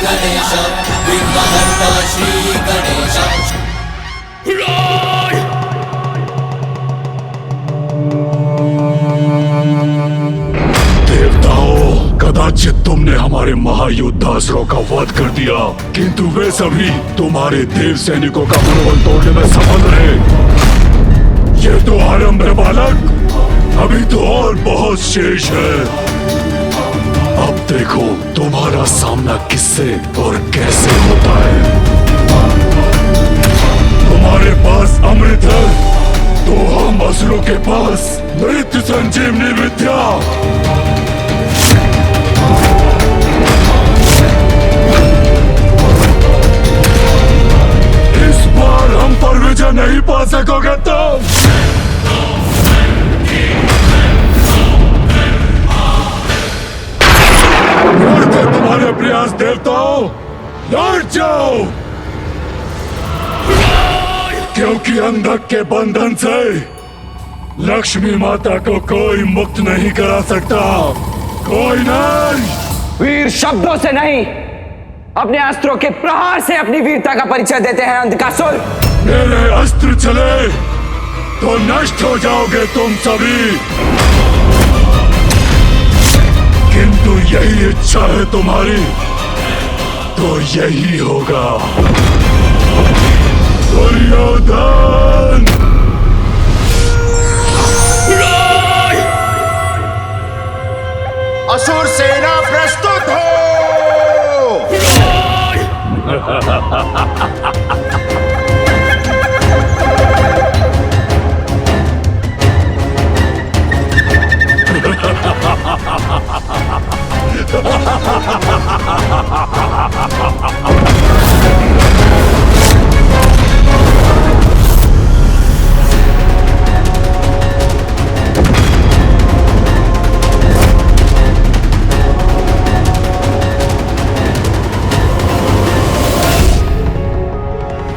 गणेश विघ्नहर्ता श्री गणेश। देवताओं, कदाचित तुमने हमारे महायोद्धासुरों का वध कर दिया, किंतु वे सभी तुम्हारे देव सैनिकों का मनोबल तोड़ने में सफल रहे। ये तो आरंभ है बालक, अभी तो और बहुत शेष है। अब देखो तुम्हारा सामना किससे और कैसे होता है। तुम्हारे पास अमृत है तो हम असुरों के पास मृत्यु संजीवनी विद्या। इस बार हम पर विजय नहीं पा सकोगे तुम। व्यर्थ तुम्हारे प्रयास देवताओं, लौट जाओ, क्योंकि अंधक के बंधन से लक्ष्मी माता को कोई मुक्त नहीं करा सकता, कोई नहीं। वीर शब्दों से नहीं, अपने अस्त्रों के प्रहार से अपनी वीरता का परिचय देते हैं अंधकासुर। मेरे अस्त्र चले तो नष्ट हो जाओगे तुम सभी, किंतु यही इच्छा है तुम्हारी तो यही होगा। दुर्योधन! असुर सेना प्रस्तुत हो।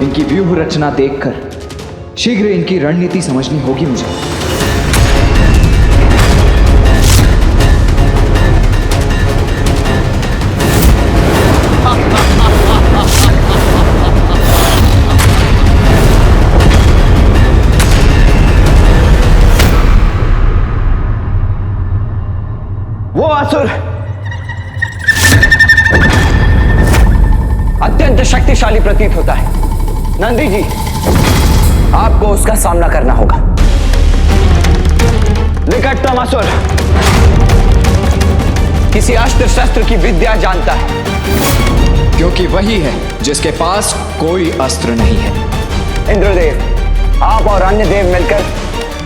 इनकी व्यूह रचना देखकर शीघ्र इनकी रणनीति समझनी होगी मुझे। वो असुर अत्यंत शक्तिशाली प्रतीत होता है। नंदी जी, आपको उसका सामना करना होगा। निकटतम असुर किसी अस्त्र शस्त्र की विद्या जानता है, क्योंकि वही है जिसके पास कोई अस्त्र नहीं है। इंद्रदेव, आप और अन्य देव मिलकर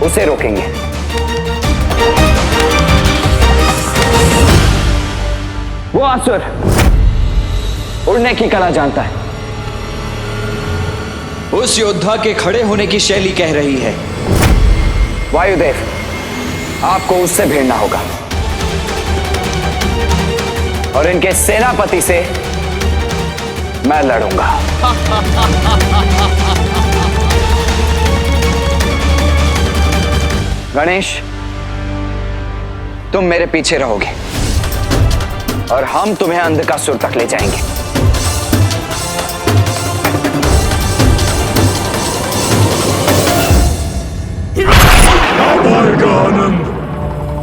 उसे रोकेंगे। वो असुर उड़ने की कला जानता है। उस योद्धा के खड़े होने की शैली कह रही है। वायुदेव, आपको उससे भिड़ना होगा और इनके सेनापति से मैं लड़ूंगा। गणेश, तुम मेरे पीछे रहोगे और हम तुम्हें अंधकासुर तक ले जाएंगे। अब आएगा आनंद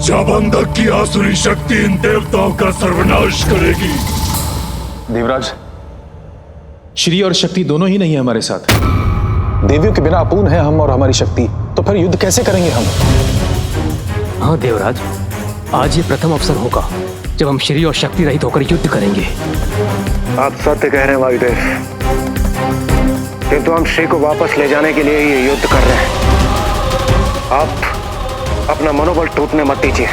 जब अंधक की आसुरी शक्ति इन देवताओं का सर्वनाश करेगी। देवराज, श्री और शक्ति दोनों ही नहीं है हमारे साथ। देवियों के बिना अपूर्ण है हम और हमारी शक्ति, तो फिर युद्ध कैसे करेंगे हम? हाँ देवराज, आज ये प्रथम अवसर होगा जब हम श्री और शक्ति रहित होकर युद्ध करेंगे। आप सत्य कह रहे हैं वायुदेव, किंतु हम श्री को वापस ले जाने के लिए ही ये युद्ध कर रहे हैं। आप अपना मनोबल टूटने मत दीजिए।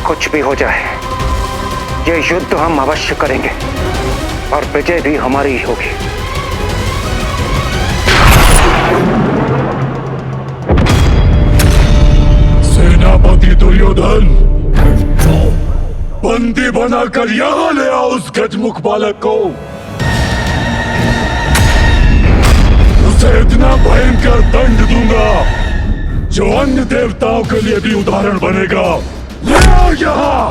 कुछ भी हो जाए, ये युद्ध हम अवश्य करेंगे और विजय भी हमारी ही होगी। सेनापति दुर्योधन, बंदी बनाकर यहाँ ले आओ उस गजमुख बालक को। उसे इतना भयंकर दंड दूंगा जो अन्य देवताओं के लिए भी उदाहरण बनेगा। ले आओ यहाँ।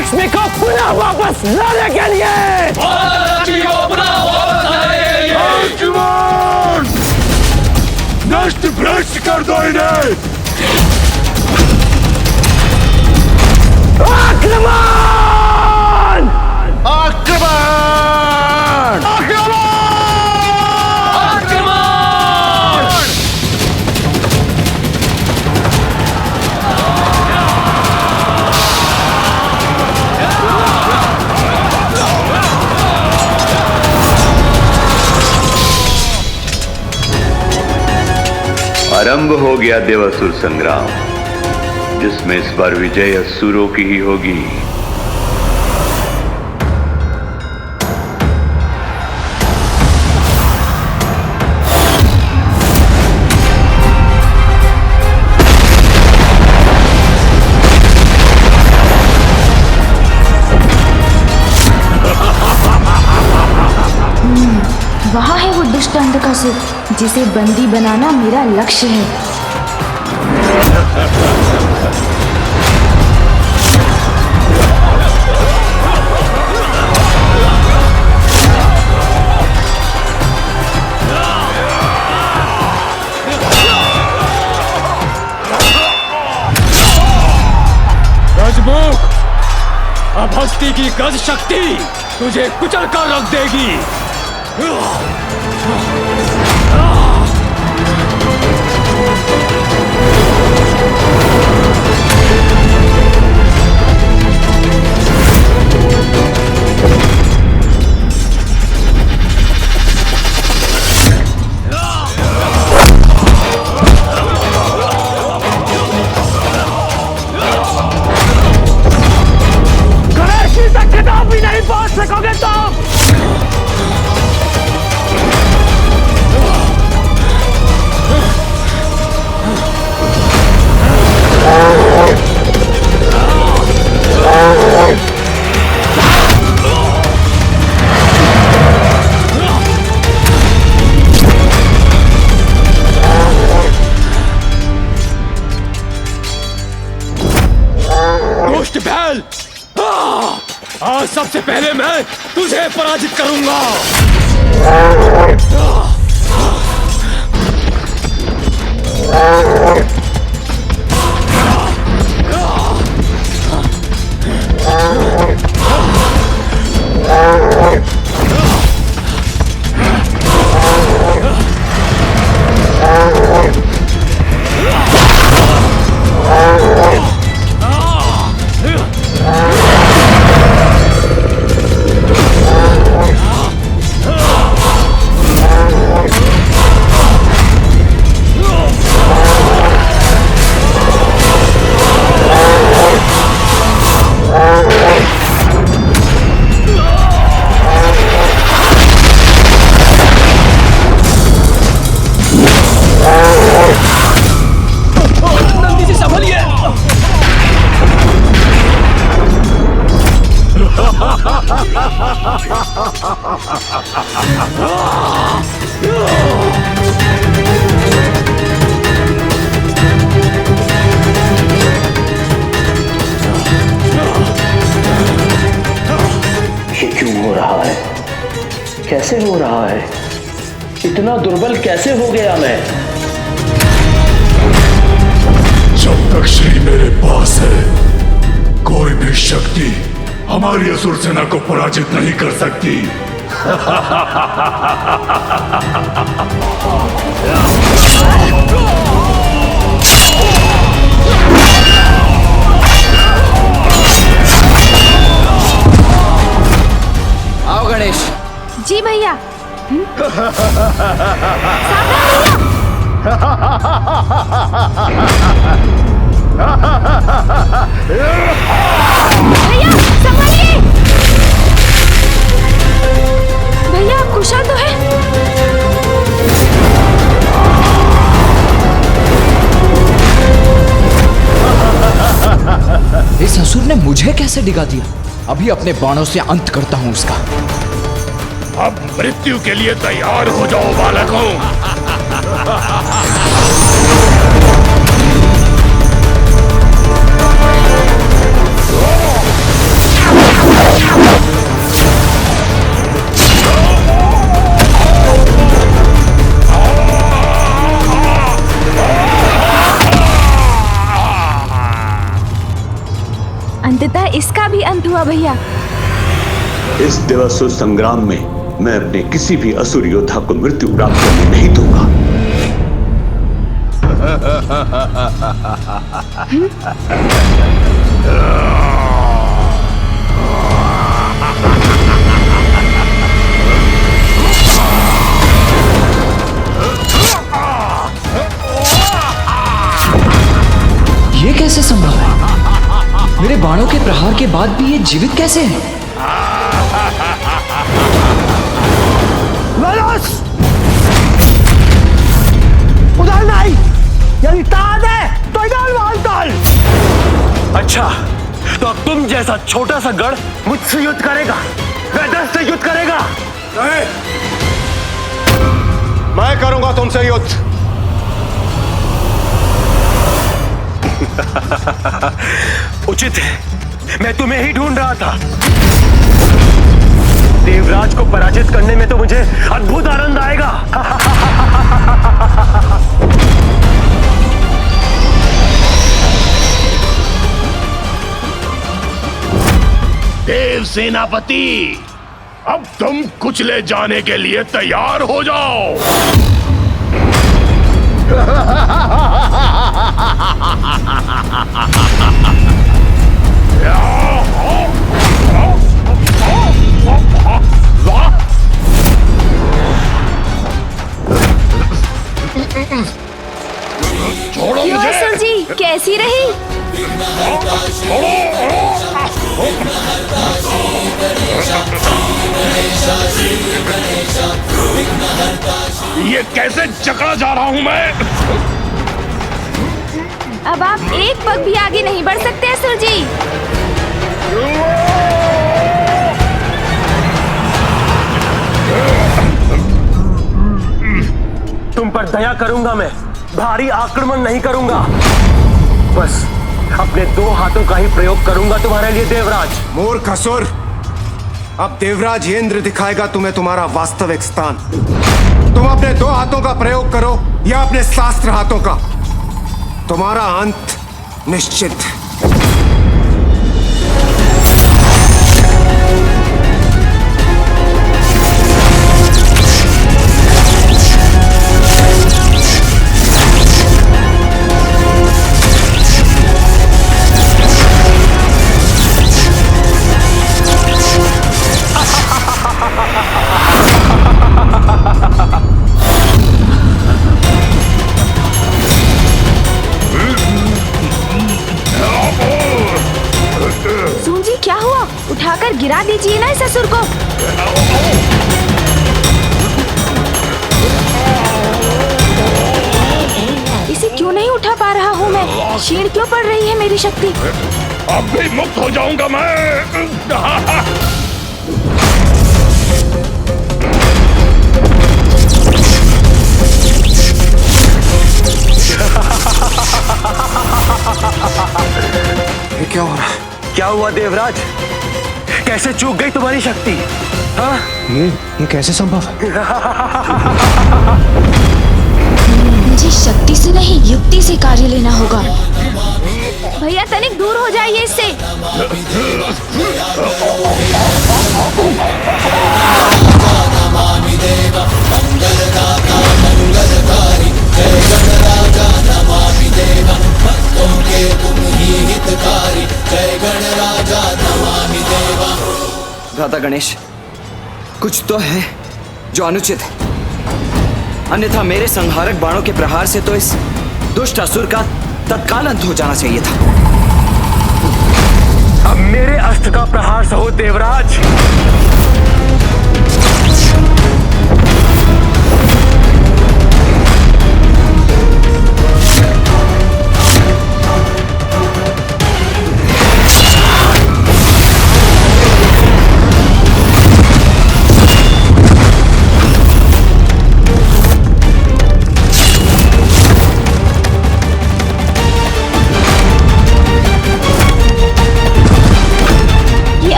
लक्ष्मी को पुनः वापस लाने के लिए। लक्ष्मी को पुनः वापस लाने के लिए। अर्जुमन! नष्ट भ्रष्ट कर दो इन्हें। आक्रमण! आक्रमण! आरंभ हो गया देवासुर संग्राम, जिसमें इस बार विजय असुरों की ही होगी। वहाँ है वो दुष्ट अंधकासुर, जिसे बंदी बनाना मेरा लक्ष्य है। राजमुख, अब हस्ती की गज शक्ति तुझे कुचल कर रख देगी। गणेश जी तक खिताब भी नहीं पहुंच सकोगे तुम। दुष्ट बैल, आज सबसे पहले मैं तुझे पराजित करूंगा। ये क्यों हो रहा है? कैसे हो रहा है? इतना दुर्बल कैसे हो गया मैं? जब तक श्री मेरे पास है, कोई भी शक्ति हमारी असुर सेना को पराजित नहीं कर सकती। आओ गणेश। जी भैया। भैया संभालिए। भैया आप कुशल तो है? इस असुर ने मुझे कैसे डिगा दिया? अभी अपने बाणों से अंत करता हूं उसका। अब मृत्यु के लिए तैयार हो जाओ बालकों। का भी अंत हुआ भैया। इस देवासुर संग्राम में मैं अपने किसी भी असुर योद्धा को मृत्यु प्राप्त करने नहीं दूंगा। ये कैसे संभव है? मेरे बाणों के प्रहार के बाद भी ये जीवित कैसे है? उधर नहीं, यदि ताकत है तो इधर वाल। अच्छा, तो अब तुम जैसा छोटा सा गढ़ मुझसे युद्ध करेगा, वेदस से युद्ध करेगा? नहीं, मैं करूंगा तुमसे युद्ध। उचित है, मैं तुम्हें ही ढूंढ रहा था। देवराज को पराजित करने में तो मुझे अद्भुत आनंद आएगा। देव सेनापति, अब तुम कुचले जाने के लिए तैयार हो जाओ। छोड़ो मुझे। असुर जी कैसी रही? ये कैसे जकड़ा जा रहा हूं मैं? अब आप एक पग भी आगे नहीं बढ़ सकते असुर जी। तुम पर दया करूंगा मैं, भारी आक्रमण नहीं करूंगा। बस अपने दो हाथों का ही प्रयोग करूंगा तुम्हारे लिए देवराज। मूर्ख असुर, अब देवराज इंद्र दिखाएगा तुम्हें तुम्हारा वास्तविक स्थान। तुम अपने दो हाथों का प्रयोग करो या अपने शास्त्र हाथों का, तुम्हारा अंत निश्चित। उठाकर गिरा दीजिए ना इस असुर को। इसे क्यों नहीं उठा पा रहा हूँ मैं? क्षीण क्यों पड़ रही है मेरी शक्ति? अब भी मुक्त हो जाऊंगा मैं। ये क्या हो रहा है? क्या हुआ देवराज? कैसे चूक गई तुम्हारी शक्ति? हाँ? ये कैसे संभव है? मुझे शक्ति से नहीं युक्ति से कार्य लेना होगा। भैया तनिक दूर हो जाइए इससे। भ्राता गणेश, कुछ तो है जो अनुचित है, अन्यथा मेरे संहारक बाणों के प्रहार से तो इस दुष्ट असुर का तत्काल अंत हो जाना चाहिए था। अब मेरे अस्त्र का प्रहार सहो देवराज।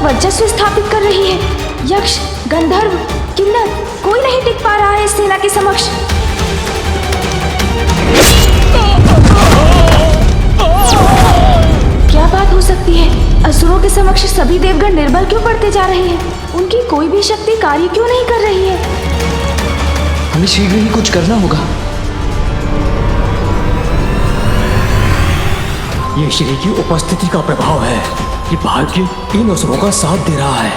वर्चस्व स्थापित कर रही है। यक्ष, गंधर्व, किन्नर, कोई नहीं टिक पा रहा है इस सेना के समक्ष। क्या बात हो सकती है? के समक्ष सभी देवगण निर्बल क्यों पड़ते जा रहे हैं? उनकी कोई भी शक्ति कार्य क्यों नहीं कर रही है? हमें शीघ्र ही कुछ करना होगा। ये श्री की उपस्थिति का प्रभाव है कि भाग्य इन असुरों का साथ दे रहा है।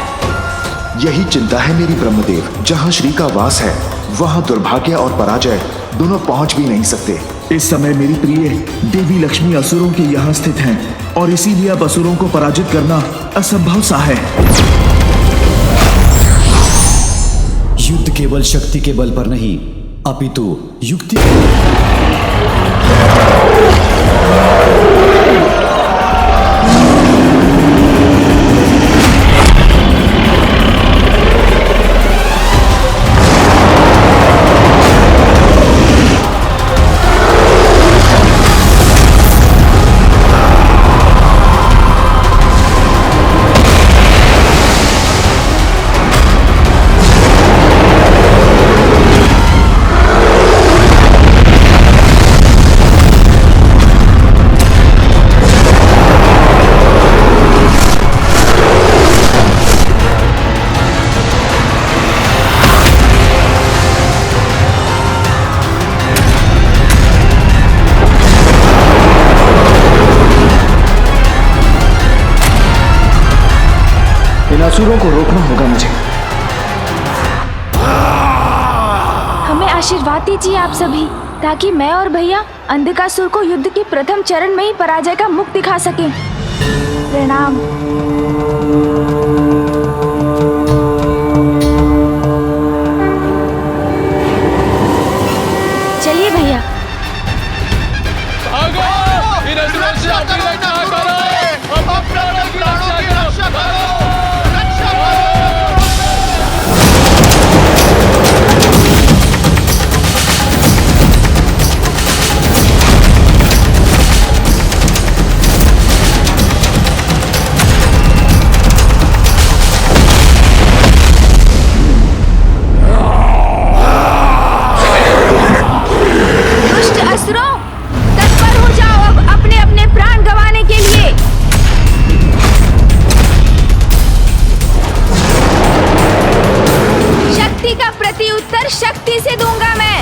यही चिंता है मेरी ब्रह्मदेव। जहाँ श्री का वास है वहाँ दुर्भाग्य और पराजय दोनों पहुँच भी नहीं सकते। इस समय मेरी प्रिय देवी लक्ष्मी असुरों के यहाँ स्थित हैं और इसीलिए अब असुरों को पराजित करना असंभव सा है। युद्ध केवल शक्ति के बल पर नहीं अपितु युक्ति इन असुरों को रोकना होगा मुझे। हमें आशीर्वाद दीजिए आप सभी, ताकि मैं और भैया अंधकासुर को युद्ध के प्रथम चरण में ही पराजय का मुख दिखा सकें। प्रणाम। चलिए भैया। इन असुरों से अपनी रक्षा करो, हम प्राणों की रक्षा करो। दुष्ट असुरों, तत्पर हो जाओ अब अपने अपने प्राण गंवाने के लिए। शक्ति का प्रति उत्तर शक्ति से दूंगा मैं।